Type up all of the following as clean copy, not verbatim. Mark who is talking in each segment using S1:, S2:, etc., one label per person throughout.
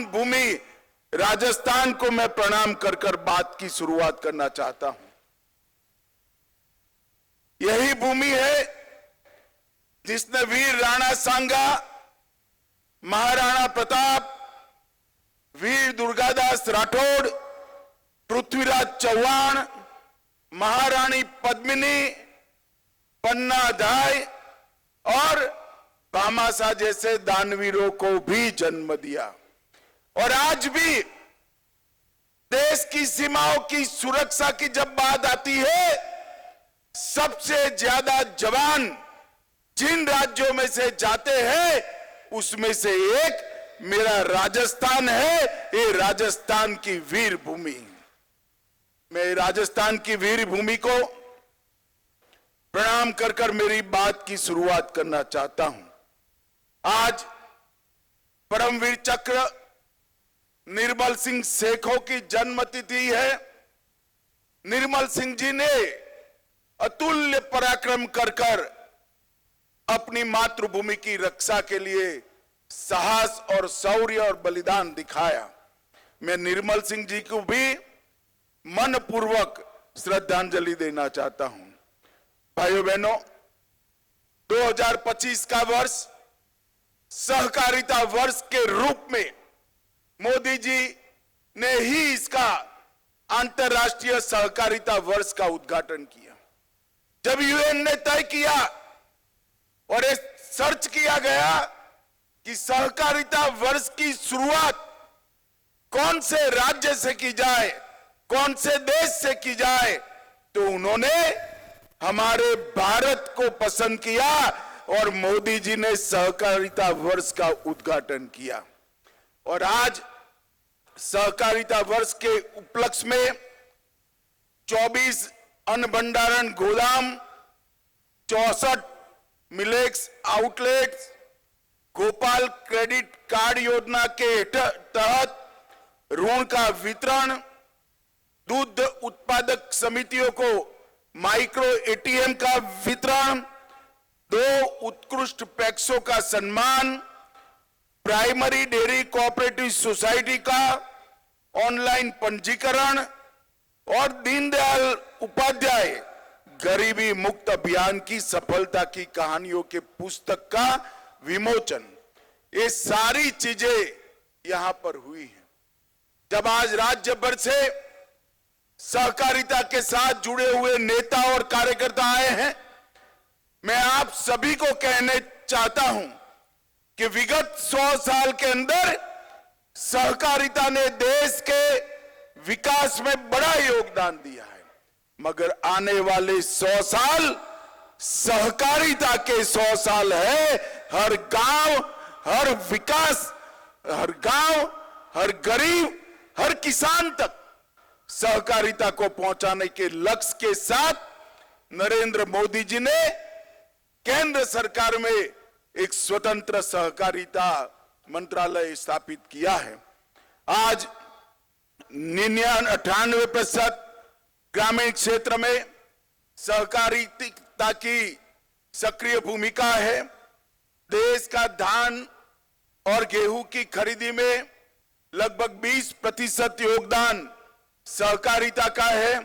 S1: भूमि राजस्थान को मैं प्रणाम कर कर बात की शुरुआत करना चाहता हूं। यही भूमि है जिसने वीर राणा सांगा, महाराणा प्रताप, वीर दुर्गादास राठौड़, पृथ्वीराज चौहान, महारानी पद्मिनी, पन्ना धाय और भामाशाह जैसे दानवीरों को भी जन्म दिया। और आज भी देश की सीमाओं की सुरक्षा की जब बात आती है, सबसे ज्यादा जवान जिन राज्यों में से जाते हैं उसमें से एक मेरा राजस्थान है। ये राजस्थान की वीर भूमि। मैं राजस्थान की वीर भूमि को प्रणाम कर कर मेरी बात की शुरुआत करना चाहता हूं। आज परमवीर चक्र निर्मल सिंह सेखों की जन्मतिथि है। निर्मल सिंह जी ने अतुल्य पराक्रम कर कर अपनी मातृभूमि की रक्षा के लिए साहस और शौर्य और बलिदान दिखाया। मैं निर्मल सिंह जी को भी मनपूर्वक श्रद्धांजलि देना चाहता हूं। भाइयों बहनों, 2025 का वर्ष सहकारिता वर्ष के रूप में मोदी जी ने ही इसका अंतर्राष्ट्रीय सहकारिता वर्ष का उद्घाटन किया। जब यूएन ने तय किया और सर्च किया गया कि सहकारिता वर्ष की शुरुआत कौन से राज्य से की जाए, कौन से देश से की जाए, तो उन्होंने हमारे भारत को पसंद किया और मोदी जी ने सहकारिता वर्ष का उद्घाटन किया। और आज सहकारिता वर्ष के उपलक्ष्य में 24 अन्न भंडारण गोदाम, 64 millets outlets, Gopal credit card योजना के तहत ऋण का वितरण, दूध उत्पादक समितियों को माइक्रो एटीएम का वितरण, 2 उत्कृष्ट पैक्सों का सम्मान, प्राइमरी डेयरी कोऑपरेटिव सोसाइटी का ऑनलाइन पंजीकरण और दीनदयाल उपाध्याय गरीबी मुक्त अभियान की सफलता की कहानियों के पुस्तक का विमोचन, ये सारी चीजें यहां पर हुई हैं। जब आज राज्य भर से सहकारिता के साथ जुड़े हुए नेता और कार्यकर्ता आए हैं, मैं आप सभी को कहने चाहता हूं कि विगत 100 साल के अंदर सहकारिता ने देश के विकास में बड़ा योगदान दिया है, मगर आने वाले 100 साल सहकारिता के 100 साल है। हर गांव, हर विकास, हर गांव, हर गरीब, हर किसान तक सहकारिता को पहुंचाने के लक्ष्य के साथ नरेंद्र मोदी जी ने केंद्र सरकार में एक स्वतंत्र सहकारिता मंत्रालय स्थापित किया है। आज 98% ग्रामीण क्षेत्र में सहकारिता की सक्रिय भूमिका है। देश का धान और गेहूं की खरीदी में लगभग 20% योगदान सहकारिता का है।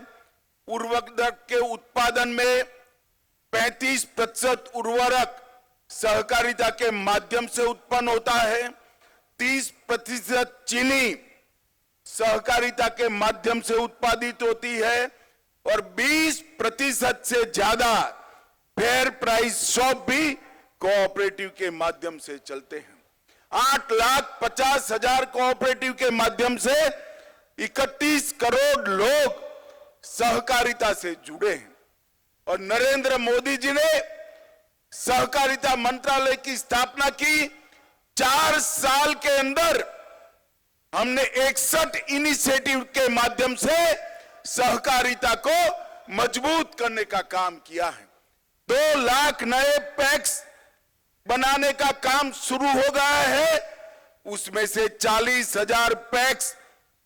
S1: उर्वरक के उत्पादन में 35% उर्वरक सहकारिता के माध्यम से उत्पन्न होता है। 30% चीनी सहकारिता के माध्यम से उत्पादित होती है और 20% से ज्यादा फेयर प्राइस शॉप भी कोऑपरेटिव के माध्यम से चलते हैं। 8,50,000 कोऑपरेटिव के माध्यम से 31 करोड़ लोग सहकारिता से जुड़े हैं। और नरेंद्र मोदी जी ने सहकारिता मंत्रालय की स्थापना की। 4 साल के अंदर हमने 61 इनिशिएटिव के माध्यम से सहकारिता को मजबूत करने का काम किया है। 2 लाख नए पैक्स बनाने का काम शुरू हो गया है। उसमें से 40,000 पैक्स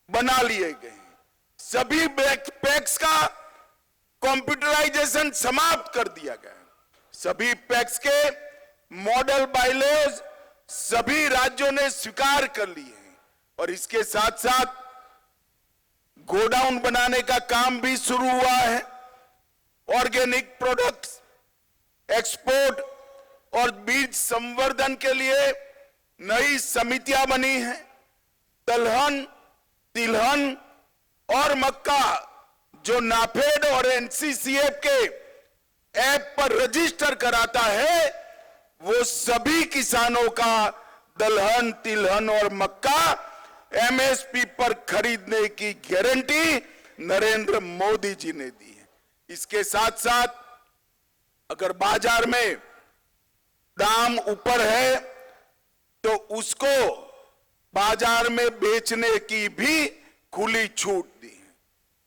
S1: बना लिए गए हैं। सभी पैक्स का कंप्यूटराइजेशन समाप्त कर दिया गया है। सभी पैक्स के मॉडल बायलॉज सभी राज्यों ने स्वीकार कर लिए हैं और इसके साथ साथ गोडाउन बनाने का काम भी शुरू हुआ है। ऑर्गेनिक प्रोडक्ट्स एक्सपोर्ट और बीज संवर्धन के लिए नई समितियां बनी हैं। दलहन, तिलहन और मक्का जो नाफेड और एनसीसीएफ के ऐप पर रजिस्टर कराता है, वो सभी किसानों का दलहन, तिलहन और मक्का एमएसपी पर खरीदने की गारंटी नरेंद्र मोदी जी ने दी है। इसके साथ साथ अगर बाजार में दाम ऊपर है तो उसको बाजार में बेचने की भी खुली छूट दी है।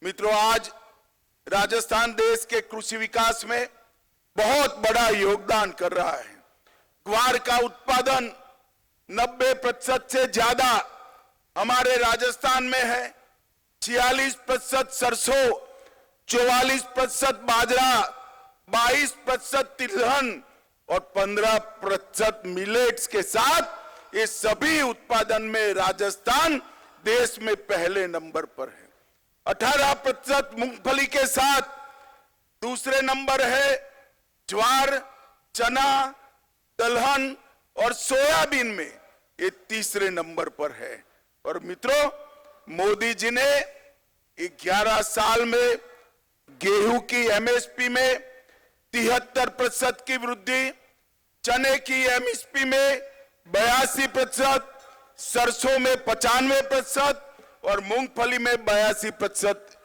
S1: मित्रों, आज राजस्थान देश के कृषि विकास में बहुत बड़ा योगदान कर रहा है। ग्वार का उत्पादन 90% से ज्यादा हमारे राजस्थान में है। 46% सरसों, 44% बाजरा, 22% तिलहन और 15% मिलेट्स के साथ ये सभी उत्पादन में राजस्थान देश में पहले नंबर पर है। 18% मूंगफली के साथ दूसरे नंबर है। ज्वार, चना, दलहन और सोयाबीन में ये तीसरे नंबर पर है। और मित्रों, मोदी जी ने 11 साल में गेहूं की एमएसपी में 73% की वृद्धि, चने की एमएसपी में 82%, सरसों में 95% और मूंगफली में 82%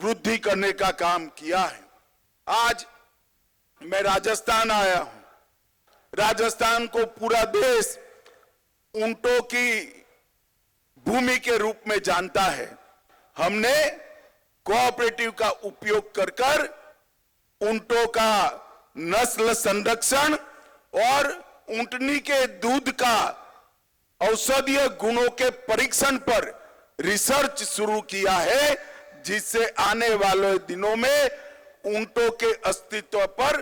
S1: वृद्धि करने का काम किया है। आज मैं राजस्थान आया हूं। राजस्थान को पूरा देश ऊंटों की भूमि के रूप में जानता है। हमने कोऑपरेटिव का उपयोग कर कर ऊंटों का नस्ल संरक्षण और ऊंटनी के दूध का औषधीय गुणों के परीक्षण पर रिसर्च शुरू किया है, जिससे आने वाले दिनों में ऊंटों के अस्तित्व पर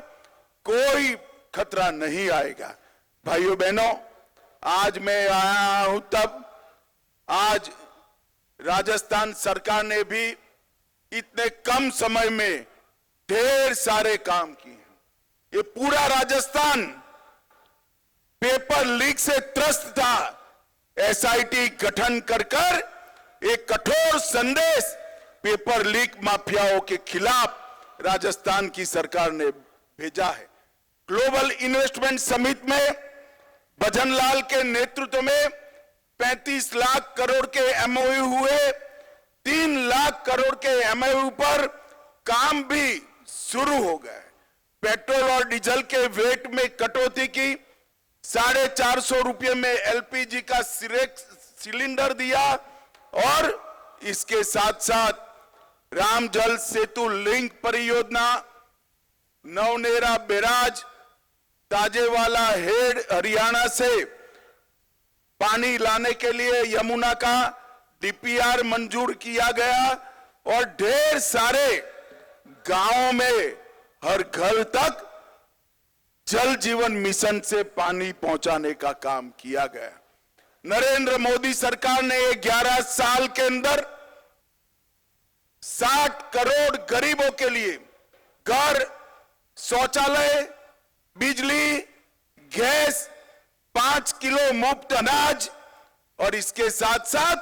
S1: कोई खतरा नहीं आएगा। भाइयों बहनों, आज मैं आया हूं तब आज राजस्थान सरकार ने भी इतने कम समय में ढेर सारे काम किए। ये पूरा राजस्थान पेपर लीक से त्रस्त था। एसआईटी गठन कर एक कठोर संदेश पेपर लीक माफियाओं के खिलाफ राजस्थान की सरकार ने भेजा है। ग्लोबल इन्वेस्टमेंट समिट में भजनलाल के नेतृत्व में 35 लाख करोड़ के एमओयू हुए। 3 लाख करोड़ के एमओयू पर काम भी शुरू हो गए। पेट्रोल और डीजल के वेट में कटौती की, 450 रुपये में एलपीजी का सिलेंडर दिया और इसके साथ साथ राम जल सेतु लिंक परियोजना, नवनेरा बैराज, ताजेवाला हेड हरियाणा से पानी लाने के लिए यमुना का डीपीआर मंजूर किया गया और ढेर सारे गांवों में हर घर तक जल जीवन मिशन से पानी पहुंचाने का काम किया गया। नरेंद्र मोदी सरकार ने 11 साल के अंदर 60 करोड़ गरीबों के लिए घर, शौचालय, बिजली, गैस, 5 किलो मुफ्त अनाज और इसके साथ साथ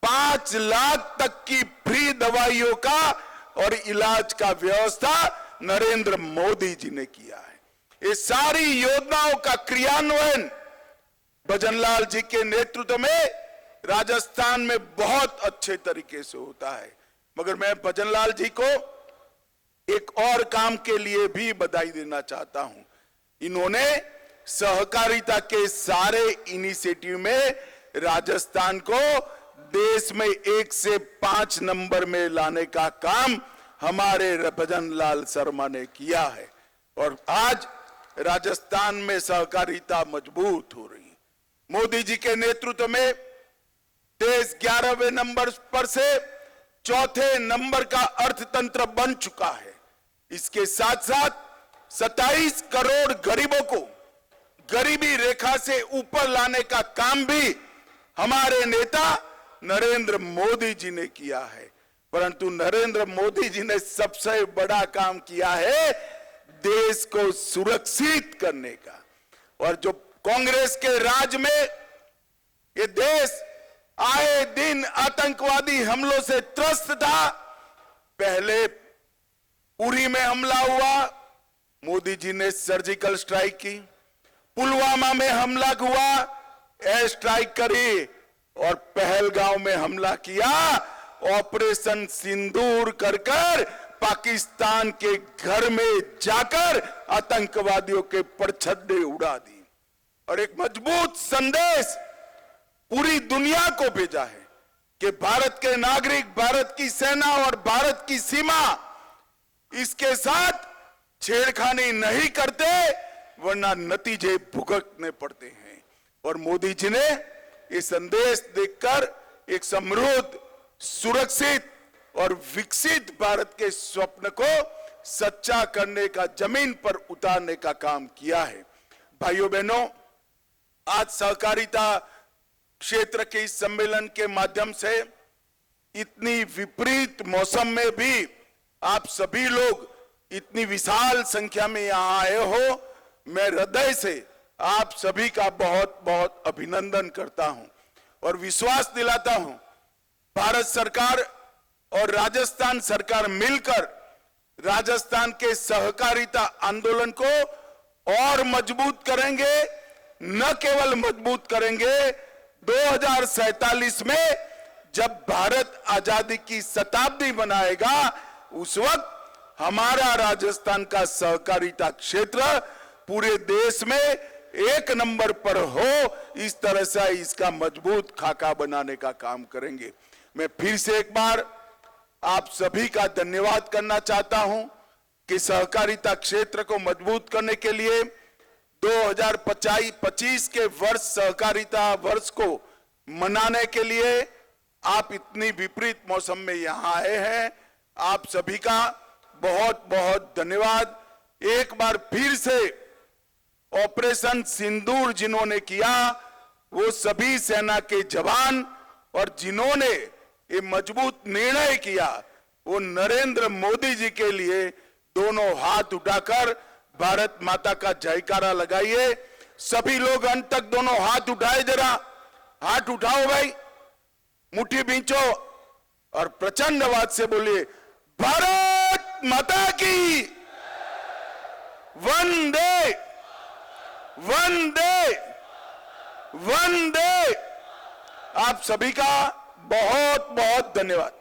S1: 5 लाख तक की फ्री दवाइयों का और इलाज का व्यवस्था नरेंद्र मोदी जी ने किया है। ये सारी योजनाओं का क्रियान्वयन भजनलाल जी के नेतृत्व में राजस्थान में बहुत अच्छे तरीके से होता है। मगर मैं भजनलाल जी को एक और काम के लिए भी बधाई देना चाहता हूं। इन्होंने सहकारिता के सारे इनिशिएटिव में राजस्थान को देश में 1 से 5 नंबर में लाने का काम हमारे भजनलाल शर्मा ने किया है और आज राजस्थान में सहकारिता मजबूत हो रही है। मोदी जी के नेतृत्व में देश 11वें नंबर पर से 4थे नंबर का अर्थतंत्र बन चुका है। इसके साथ साथ 27 करोड़ गरीबों को गरीबी रेखा से ऊपर लाने का काम भी हमारे नेता नरेंद्र मोदी जी ने किया है। परंतु नरेंद्र मोदी जी ने सबसे बड़ा काम किया है देश को सुरक्षित करने का। और जो कांग्रेस के राज में ये देश आए दिन आतंकवादी हमलों से त्रस्त था। पहले उरी में हमला हुआ, मोदी जी ने सर्जिकल स्ट्राइक की। पुलवामा में हमला हुआ, एयर स्ट्राइक करी। और पहलगांव में हमला किया, ऑपरेशन सिंदूर कर पाकिस्तान के घर में जाकर आतंकवादियों के परछत्ते उड़ा दी और एक मजबूत संदेश पूरी दुनिया को भेजा है कि भारत के नागरिक, भारत की सेना और भारत की सीमा इसके साथ छेड़खानी नहीं करते, वरना नतीजे भुगतने पड़ते हैं। और मोदी जी ने ये संदेश देकर एक समृद्ध, सुरक्षित और विकसित भारत के स्वप्न को सच्चा करने का, जमीन पर उतारने का काम किया है। भाइयों बहनों, आज सहकारिता क्षेत्र के इस सम्मेलन के माध्यम से इतनी विपरीत मौसम में भी आप सभी लोग इतनी विशाल संख्या में यहां आए हो, मैं हृदय से आप सभी का बहुत बहुत अभिनंदन करता हूं और विश्वास दिलाता हूं भारत सरकार और राजस्थान सरकार मिलकर राजस्थान के सहकारिता आंदोलन को और मजबूत करेंगे। न केवल मजबूत करेंगे, 2047 में जब भारत आजादी की शताब्दी मनाएगा, उस वक्त हमारा राजस्थान का सहकारिता क्षेत्र पूरे देश में एक नंबर पर हो, इस तरह से इसका मजबूत खाका बनाने का काम करेंगे। मैं फिर से एक बार आप सभी का धन्यवाद करना चाहता हूं कि सहकारिता क्षेत्र को मजबूत करने के लिए 2025 के वर्ष, सहकारिता वर्ष को मनाने के लिए आप इतनी विपरीत मौसम में यहां आए हैं। आप सभी का बहुत बहुत धन्यवाद। एक बार फिर से ऑपरेशन सिंदूर जिन्होंने किया, वो सभी सेना के जवान और जिन्होंने ये मजबूत निर्णय किया, वो नरेंद्र मोदी जी के लिए दोनों हाथ उठाकर भारत माता का जयकारा लगाइए। सभी लोग अंत तक दोनों हाथ उठाए, जरा हाथ उठाओ भाई, मुट्ठी बींचो और प्रचंड आवाज से बोलिए, भारत माता की वंदे वंदे वंदे। आप सभी का बहुत बहुत धन्यवाद।